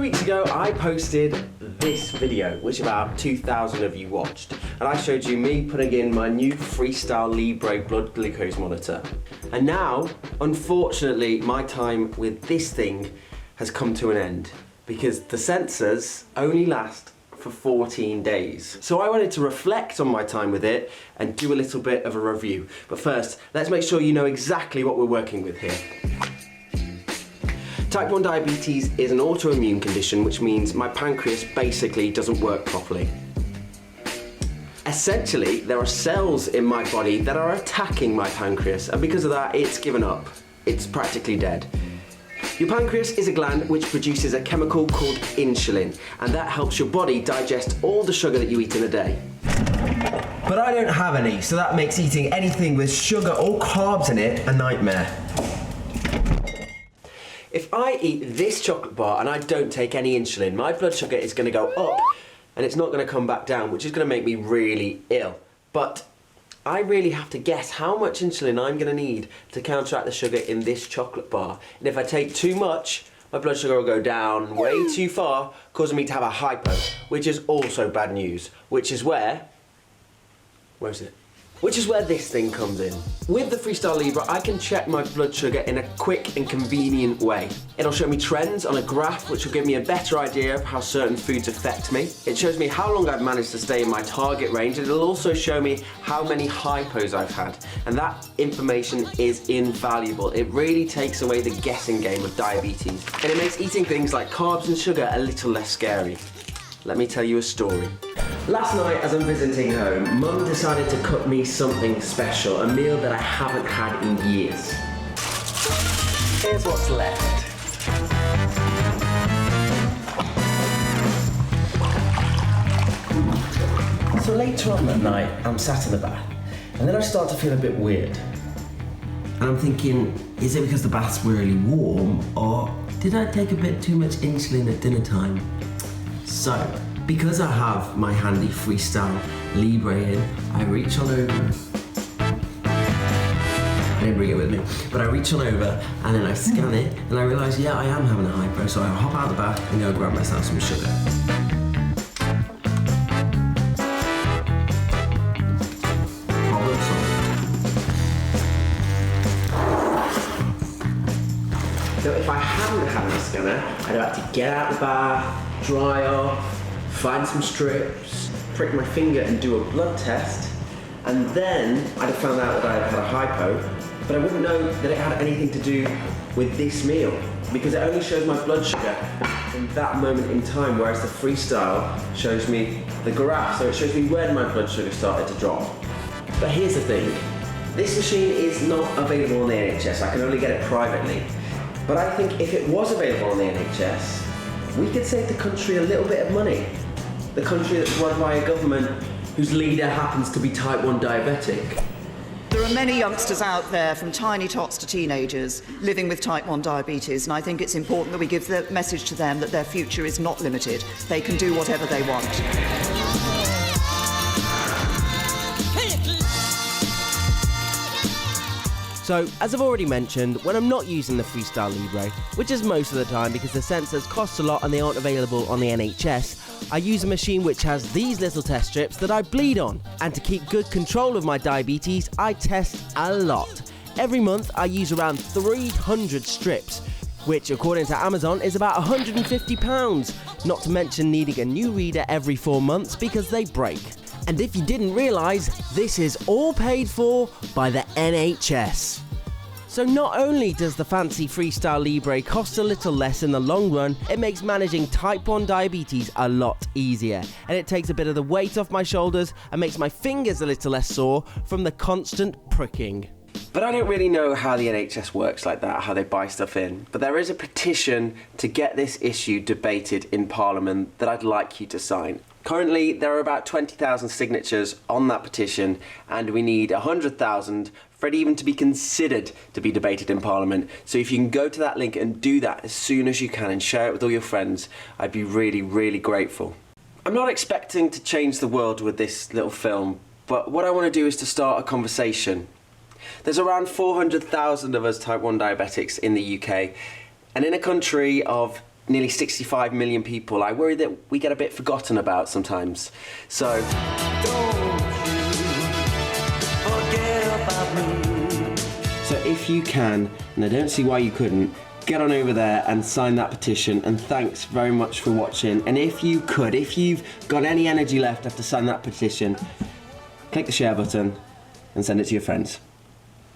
weeks ago, I posted this video, which about 2,000 of you watched. And I showed you me putting in my new FreeStyle Libre blood glucose monitor. And now, unfortunately, my time with this thing has come to an end because the sensors only last for 14 days. So I wanted to reflect on my time with it and do a little bit of a review. But first, let's make sure you know exactly what we're working with here. Type 1 diabetes is an autoimmune condition, which means my pancreas basically doesn't work properly. Essentially, there are cells in my body that are attacking my pancreas, and because of that, it's given up. It's practically dead. Your pancreas is a gland which produces a chemical called insulin, and that helps your body digest all the sugar that you eat in a day. But I don't have any, so that makes eating anything with sugar or carbs in it a nightmare. If I eat this chocolate bar and I don't take any insulin, my blood sugar is going to go up and it's not going to come back down, which is going to make me really ill. But I really have to guess how much insulin I'm going to need to counteract the sugar in this chocolate bar. And if I take too much, my blood sugar will go down way too far, causing me to have a hypo, which is also bad news, which is where this thing comes in. With the FreeStyle Libre, I can check my blood sugar in a quick and convenient way. It'll show me trends on a graph, which will give me a better idea of how certain foods affect me. It shows me how long I've managed to stay in my target range, and it'll also show me how many hypos I've had. And that information is invaluable. It really takes away the guessing game of diabetes. And it makes eating things like carbs and sugar a little less scary. Let me tell you a story. Last night, as I'm visiting home, Mum decided to cook me something special, a meal that I haven't had in years. Here's what's left. So later on that night, I'm sat in the bath, and then I start to feel a bit weird. And I'm thinking, is it because the bath's really warm, or did I take a bit too much insulin at dinner time? So, because I have my handy FreeStyle Libre in, I reach on over. I didn't bring it with me, but I reach on over and then I scan it and I realise, yeah, I am having a hypo, so I hop out the bath and go grab myself some sugar. Problem solved. So if I hadn't had my scanner, I'd have had to get out the bath, dry off, find some strips, prick my finger and do a blood test, and then I'd have found out that I had a hypo, but I wouldn't know that it had anything to do with this meal, because it only shows my blood sugar in that moment in time, whereas the FreeStyle shows me the graph, so it shows me when my blood sugar started to drop. But here's the thing, this machine is not available on the NHS, I can only get it privately, but I think if it was available on the NHS, we could save the country a little bit of money. The country that's run by a government whose leader happens to be type 1 diabetic. There are many youngsters out there, from tiny tots to teenagers, living with type 1 diabetes, and I think it's important that we give the message to them that their future is not limited. They can do whatever they want. So, as I've already mentioned, when I'm not using the FreeStyle Libre, which is most of the time because the sensors cost a lot and they aren't available on the NHS, I use a machine which has these little test strips that I bleed on. And to keep good control of my diabetes, I test a lot. Every month I use around 300 strips, which according to Amazon is about £150, not to mention needing a new reader every 4 months because they break. And if you didn't realise, this is all paid for by the NHS. So not only does the fancy FreeStyle Libre cost a little less in the long run, it makes managing type 1 diabetes a lot easier. And it takes a bit of the weight off my shoulders and makes my fingers a little less sore from the constant pricking. But I don't really know how the NHS works like that, how they buy stuff in. But there is a petition to get this issue debated in Parliament that I'd like you to sign. Currently, there are about 20,000 signatures on that petition, and we need 100,000 for it even to be considered to be debated in Parliament. So if you can go to that link and do that as soon as you can and share it with all your friends, I'd be really, really grateful. I'm not expecting to change the world with this little film, but what I want to do is to start a conversation. There's around 400,000 of us type 1 diabetics in the UK, and in a country of nearly 65 million people, I worry that we get a bit forgotten about sometimes. So, don't you forget about me. So if you can, and I don't see why you couldn't, get on over there and sign that petition, and thanks very much for watching. And if you could, if you've got any energy left after signing that petition, click the share button and send it to your friends.